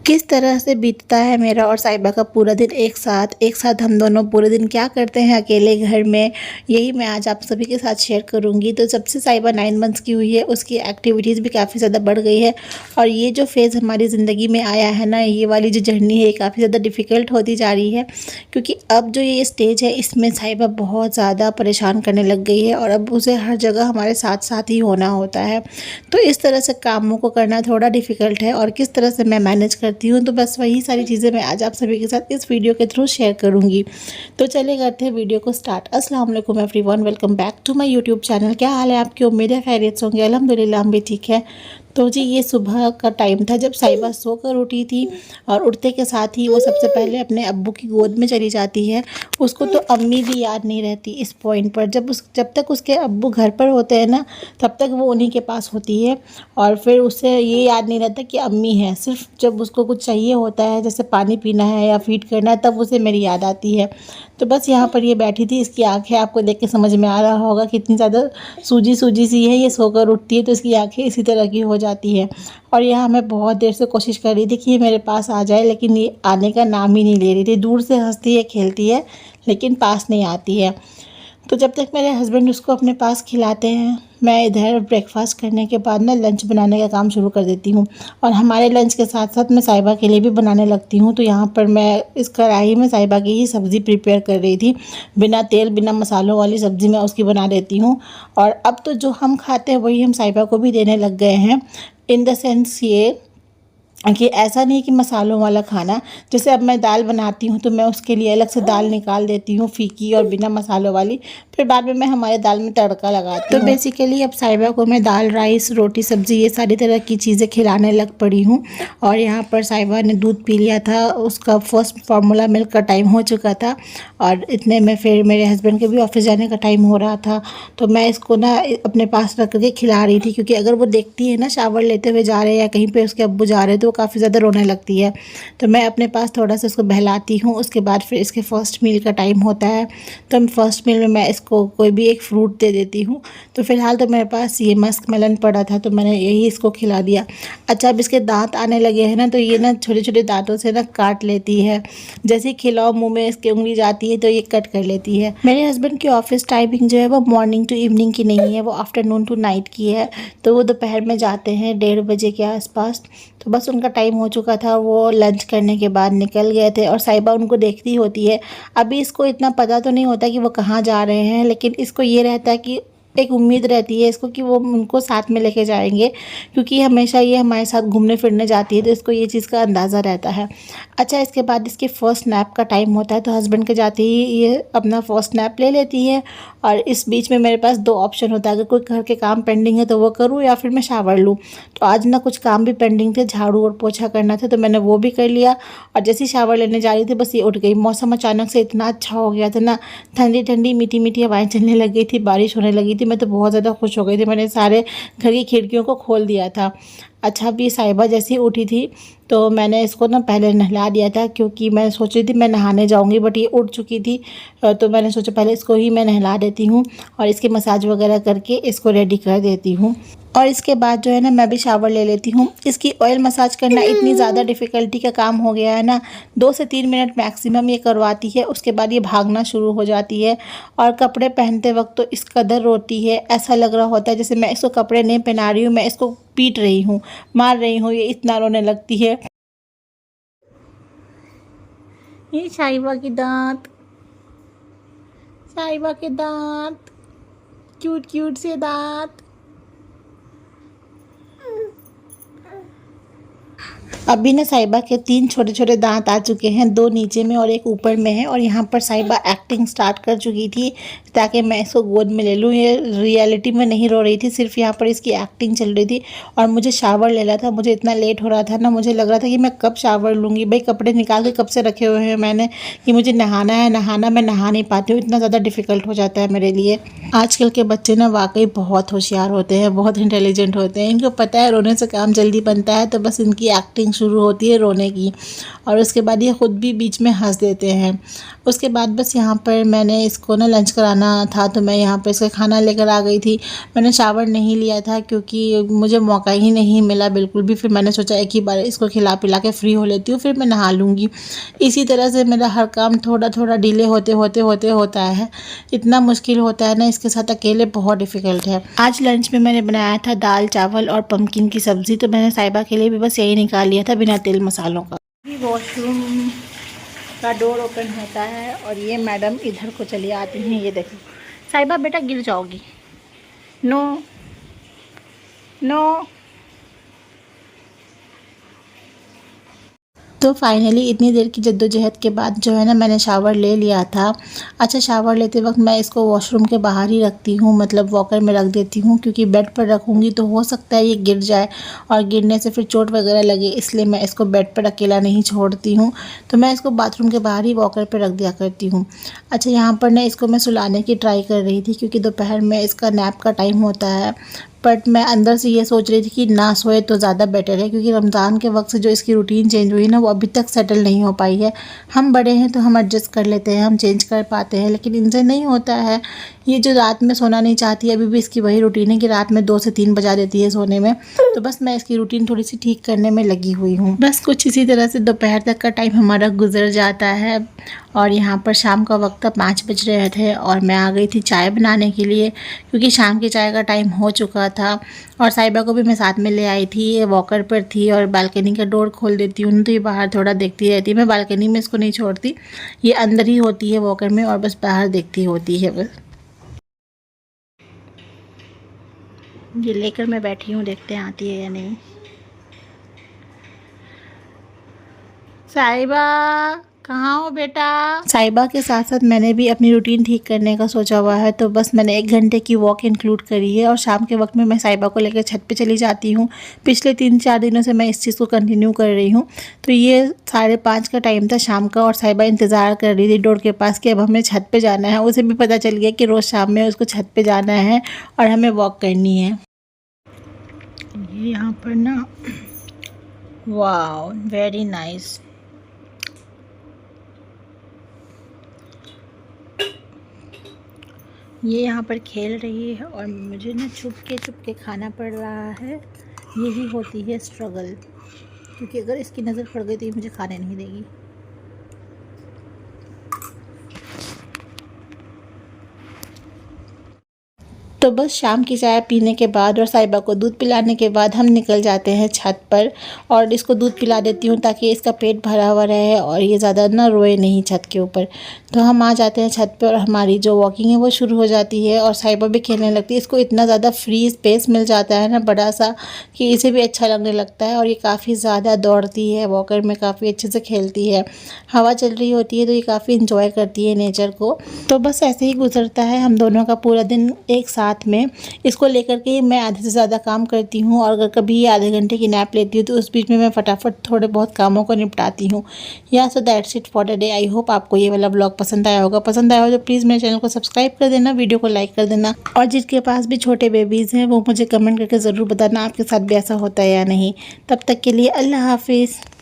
किस तरह से बीतता है मेरा और साहिबा का पूरा दिन एक साथ हम दोनों पूरे दिन क्या करते हैं अकेले घर में, यही मैं आज आप सभी के साथ शेयर करूंगी। तो जब से साहिबा 9 मंथ्स की हुई है उसकी एक्टिविटीज़ भी काफ़ी ज़्यादा बढ़ गई है और ये जो फेज़ हमारी ज़िंदगी में आया है ना, ये वाली जो जर्नी है काफ़ी ज़्यादा डिफ़िकल्ट होती जा रही है, क्योंकि अब जो ये स्टेज है इसमें साहिबा बहुत ज़्यादा परेशान करने लग गई है और अब उसे हर जगह हमारे साथ साथ ही होना होता है। तो इस तरह से कामों को करना थोड़ा डिफ़िकल्ट है और किस तरह से मैं मैनेज करती हूँ, तो बस वही सारी चीज़ें मैं आज आप सभी के साथ इस वीडियो के थ्रू शेयर करूँगी। तो चलिए करते हैं वीडियो को स्टार्ट। अस्सलाम वालेकुम everyone, welcome back to my YouTube channel. क्या हाल है आपकी? उम्मीद है खैरियत से होंगे। अल्हम्दुलिल्लाह हम भी ठीक है। तो जी ये सुबह का टाइम था जब साहिबा सोकर उठी थी और उठते के साथ ही वो सबसे पहले अपने अब्बू की गोद में चली जाती है। उसको तो अम्मी भी याद नहीं रहती इस पॉइंट पर। जब तक उसके अब्बू घर पर होते हैं ना, तब तक वो उन्हीं के पास होती है और फिर उसे ये याद नहीं रहता कि अम्मी है। सिर्फ जब उसको कुछ चाहिए होता है, जैसे पानी पीना है या फीड करना है, तब उसे मेरी याद आती है। तो बस यहाँ पर ये बैठी थी। इसकी आंखें आपको देख के समझ में आ रहा होगा कितनी ज़्यादा सूजी सूजी सी है। ये सोकर उठती है तो इसकी आंखें इसी तरह की हो जाती है। और यहाँ मैं बहुत देर से कोशिश कर रही थी कि ये मेरे पास आ जाए, लेकिन ये आने का नाम ही नहीं ले रही थी। दूर से हंसती है, खेलती है, लेकिन पास नहीं आती है। तो जब तक मेरे हस्बैंड उसको अपने पास खिलाते हैं, मैं इधर ब्रेकफास्ट करने के बाद ना लंच बनाने का काम शुरू कर देती हूँ। और हमारे लंच के साथ साथ मैं साहिबा के लिए भी बनाने लगती हूँ। तो यहाँ पर मैं इस कढ़ाई में साहिबा की ही सब्ज़ी प्रिपेयर कर रही थी। बिना तेल बिना मसालों वाली सब्ज़ी मैं उसकी बना देती हूँ। और अब तो जो हम खाते हैं वही हम साहिबा को भी देने लग गए हैं। इन द सेंस ये कि ऐसा नहीं कि मसालों वाला खाना। जैसे अब मैं दाल बनाती हूँ तो मैं उसके लिए अलग से दाल निकाल देती हूँ, फीकी और बिना मसालों वाली। फिर बाद में मैं हमारे दाल में तड़का लगाती हूँ। तो बेसिकली अब साहिबा को मैं दाल, राइस, रोटी, सब्ज़ी ये सारी तरह की चीज़ें खिलाने लग पड़ी हूँ। और यहाँ पर साहिबा ने दूध पी लिया था, उसका फर्स्ट फार्मूला मिल्क का टाइम हो चुका था और इतने में फिर मेरे हस्बैंड के भी ऑफिस जाने का टाइम हो रहा था। तो मैं इसको ना अपने पास रख के खिला रही थी, क्योंकि अगर वो देखती है ना शावर लेते हुए जा रहे हैं या कहीं पे उसके अब्बू जा रहे हैं तो वो काफ़ी ज़्यादा रोने लगती है। तो मैं अपने पास थोड़ा सा उसको बहलाती हूँ। उसके बाद फिर इसके फ़र्स्ट मील का टाइम होता है, तो फ़र्स्ट मील में मैं इसको कोई भी एक फ्रूट दे देती हूँ। तो फ़िलहाल तो मेरे पास ये मस्क मेलन पड़ा था तो मैंने यही इसको खिला दिया। अच्छा, अब इसके दांत आने लगे हैं ना, तो ये ना छोटे छोटे दांतों से ना काट लेती है। जैसे ही खिलाओ मुँह में इसकी उंगली जाती है तो ये कट कर लेती है। मेरे हस्बैंड की ऑफिस टाइमिंग जो है वो मॉर्निंग टू इवनिंग की नहीं है, वो आफ्टरनून टू नाइट की है। तो वो दोपहर में जाते हैं 1:30 बजे के आसपास। तो बस उनका टाइम हो चुका था, वो लंच करने के बाद निकल गए थे और साहिबा उनको देखती होती है। अभी इसको इतना पता तो नहीं होता कि वो कहाँ जा रहे हैं, लेकिन इसको ये रहता है कि एक उम्मीद रहती है इसको कि वो उनको साथ में लेके जाएंगे, क्योंकि हमेशा ये हमारे साथ घूमने फिरने जाती है तो इसको ये चीज़ का अंदाज़ा रहता है। अच्छा, इसके बाद इसके फ़र्स्ट नैप का टाइम होता है, तो हस्बैंड के जाते ही ये अपना फ़र्स्ट नैप ले लेती है। और इस बीच में मेरे पास 2 ऑप्शन होता है, अगर कोई घर के काम पेंडिंग है तो वो करूँ या फिर मैं शावर लूँ। तो आज ना कुछ काम भी पेंडिंग थे, झाड़ू और पोछा करना था, तो मैंने वो भी कर लिया। और जैसे ही शावर लेने जा रही थी बस ये उठ गई। मौसम अचानक से इतना अच्छा हो गया था ना, ठंडी ठंडी मीठी मीठी हवाएं चलने लग गई थी, बारिश होने लगी थी। मैं तो बहुत ज़्यादा खुश हो गई थी, मैंने सारे घर की खिड़कियों को खोल दिया था। अच्छा, अभी साहिबा जैसी उठी थी तो मैंने इसको ना पहले नहला दिया था, क्योंकि मैं सोच रही थी मैं नहाने जाऊंगी, बट ये उठ चुकी थी। तो मैंने सोचा पहले इसको ही मैं नहला देती हूँ और इसके मसाज वगैरह करके इसको रेडी कर देती हूँ। और इसके बाद जो है ना मैं भी शावर ले लेती हूँ। इसकी ऑयल मसाज करना इतनी ज़्यादा डिफ़िकल्टी का काम हो गया है ना, 2 से 3 मिनट मैक्सिमम ये करवाती है। उसके बाद ये भागना शुरू हो जाती है और कपड़े पहनते वक्त तो इस कदर रोती है, ऐसा लग रहा होता है जैसे मैं इसको कपड़े नहीं पहना रही हूँ, मैं इसको पीट रही हूँ, मार रही हूँ, ये इतना रोने लगती है। ये साहिबा के दांत, साहिबा के दांत, क्यूट क्यूट से दांत। अभी ना साहिबा के 3 छोटे छोटे दांत आ चुके हैं, 2 नीचे में और एक ऊपर में है। और यहाँ पर साहिबा एक्टिंग स्टार्ट कर चुकी थी ताकि मैं इसको गोद में ले लूँ। ये रियलिटी में नहीं रो रही थी, सिर्फ यहाँ पर इसकी एक्टिंग चल रही थी। और मुझे शावर लेना था, मुझे इतना लेट हो रहा था ना, मुझे लग रहा था कि मैं कब शावर लूँगी। भाई कपड़े निकाल के कब से रखे हुए हैं मैंने कि मुझे नहाना है, नहाना, मैं नहा नहीं पाती हूँ, इतना ज़्यादा डिफ़िकल्ट हो जाता है मेरे लिए। आजकल के बच्चे ना वाकई बहुत होशियार होते हैं, बहुत इंटेलिजेंट होते हैं। इनको पता है रोने से काम जल्दी बनता है, तो बस इनकी एक्टिंग शुरू होती है रोने की और उसके बाद ये ख़ुद भी बीच में हंस देते हैं। उसके बाद बस यहाँ पर मैंने इसको ना लंच कराना था, तो मैं यहाँ पर इसका खाना लेकर आ गई थी। मैंने शावर नहीं लिया था क्योंकि मुझे मौका ही नहीं मिला बिल्कुल भी। फिर मैंने सोचा एक ही बार इसको खिला पिला के फ्री हो लेती हूँ, फिर मैं नहा लूँगी। इसी तरह से मेरा हर काम थोड़ा थोड़ा डिले होते होता है। इतना मुश्किल होता है ना, इसके साथ अकेले बहुत डिफ़िकल्ट है। आज लंच में मैंने बनाया था दाल चावल और पम्पकिन की सब्ज़ी, तो मैंने साहिबा के लिए भी बस यही निकाल लिया था बिना तेल मसालों का। वॉशरूम का डोर ओपन होता है और ये मैडम इधर को चली आती हैं। ये देखो साहिबा बेटा गिर जाओगी, नो नो। तो फाइनली इतनी देर की जद्दोजहद के बाद जो है ना, मैंने शावर ले लिया था। अच्छा, शावर लेते वक्त मैं इसको वॉशरूम के बाहर ही रखती हूँ, मतलब वॉकर में रख देती हूँ, क्योंकि बेड पर रखूँगी तो हो सकता है ये गिर जाए और गिरने से फिर चोट वगैरह लगे, इसलिए मैं इसको बेड पर अकेला नहीं छोड़ती हूँ। तो मैं इसको बाथरूम के बाहर ही वॉकर पर रख दिया करती हूँ। अच्छा, यहाँ पर ना इसको मैं सुलाने की ट्राई कर रही थी, क्योंकि दोपहर में इसका नैप का टाइम होता है। बट मैं अंदर से ये सोच रही थी कि ना सोए तो ज़्यादा बेटर है, क्योंकि रमज़ान के वक्त से जो इसकी रूटीन चेंज हुई ना, वो अभी तक सेटल नहीं हो पाई है। हम बड़े हैं तो हम एडजस्ट कर लेते हैं, हम चेंज कर पाते हैं, लेकिन इनसे नहीं होता है। ये जो रात में सोना नहीं चाहती है, अभी भी इसकी वही रूटीन है कि रात में 2 से 3 बजा देती है सोने में। तो बस मैं इसकी रूटीन थोड़ी सी ठीक करने में लगी हुई हूँ। बस कुछ इसी तरह से दोपहर तक का टाइम हमारा गुजर जाता है और यहाँ पर शाम का वक्त 5 बज रहे थे और मैं आ गई थी चाय बनाने के लिए, क्योंकि शाम की चाय का टाइम हो चुका था। और साहिबा को भी मैं साथ में ले आई थी, ये वॉकर पर थी और बालकनी का डोर खोल देती हूँ तो ये बाहर थोड़ा देखती रहती है। मैं बालकनी में इसको नहीं छोड़ती, ये अंदर ही होती है वॉकर में और बस बाहर देखती होती है। बस ये लेकर मैं बैठी हूँ, देखते हैं आती है या नहीं। साहिबा कहाँ हो बेटा? साहिबा के साथ साथ मैंने भी अपनी रूटीन ठीक करने का सोचा हुआ है, तो बस मैंने 1 घंटे की वॉक इंक्लूड करी है और शाम के वक्त में मैं साहिबा को लेकर छत पे चली जाती हूँ। पिछले 3-4 दिनों से मैं इस चीज़ को कंटिन्यू कर रही हूँ। तो ये 5:30 का टाइम था शाम का और साहिबा इंतज़ार कर रही थी डोर के पास कि अब हमें छत पर जाना है। उसे भी पता चल गया कि रोज़ शाम में उसको छत पर जाना है और हमें वॉक करनी है। ये यहाँ पर ना, वाओ वेरी नाइस। ये यहाँ पर खेल रही है और मुझे ना छुप के खाना पड़ रहा है। यही होती है स्ट्रगल, क्योंकि अगर इसकी नज़र पड़ गई तो ये मुझे खाने नहीं देगी। तो बस शाम की चाय पीने के बाद और साहिबा को दूध पिलाने के बाद हम निकल जाते हैं छत पर और इसको दूध पिला देती हूँ ताकि इसका पेट भरा हुआ रहे और ये ज़्यादा ना रोए नहीं छत के ऊपर। तो हम आ जाते हैं छत पर और हमारी जो वॉकिंग है वो शुरू हो जाती है और साहिबा भी खेलने लगती है। इसको इतना ज़्यादा फ्री स्पेस मिल जाता है ना बड़ा सा, कि इसे भी अच्छा लगने लगता है और ये काफ़ी ज़्यादा दौड़ती है वॉकर में, काफ़ी अच्छे से खेलती है। हवा चल रही होती है तो ये काफ़ी इंजॉय करती है नेचर को। तो बस ऐसे ही गुजरता है हम दोनों का पूरा दिन एक साथ में। इसको लेकर के मैं आधे से ज़्यादा काम करती हूँ और अगर कभी आधे घंटे की नैप लेती हूँ तो उस बीच में मैं फटाफट थोड़े बहुत कामों को निपटाती हूँ। या so that's it for the day. I hope आपको ये वाला ब्लॉग पसंद आया होगा। पसंद आया हो तो प्लीज़ मेरे चैनल को सब्सक्राइब कर देना, वीडियो को लाइक कर देना और जिसके पास भी छोटे बेबीज़ हैं वो मुझे कमेंट करके ज़रूर बताना आपके साथ भी ऐसा होता है या नहीं। तब तक के लिए अल्लाह हाफिज़।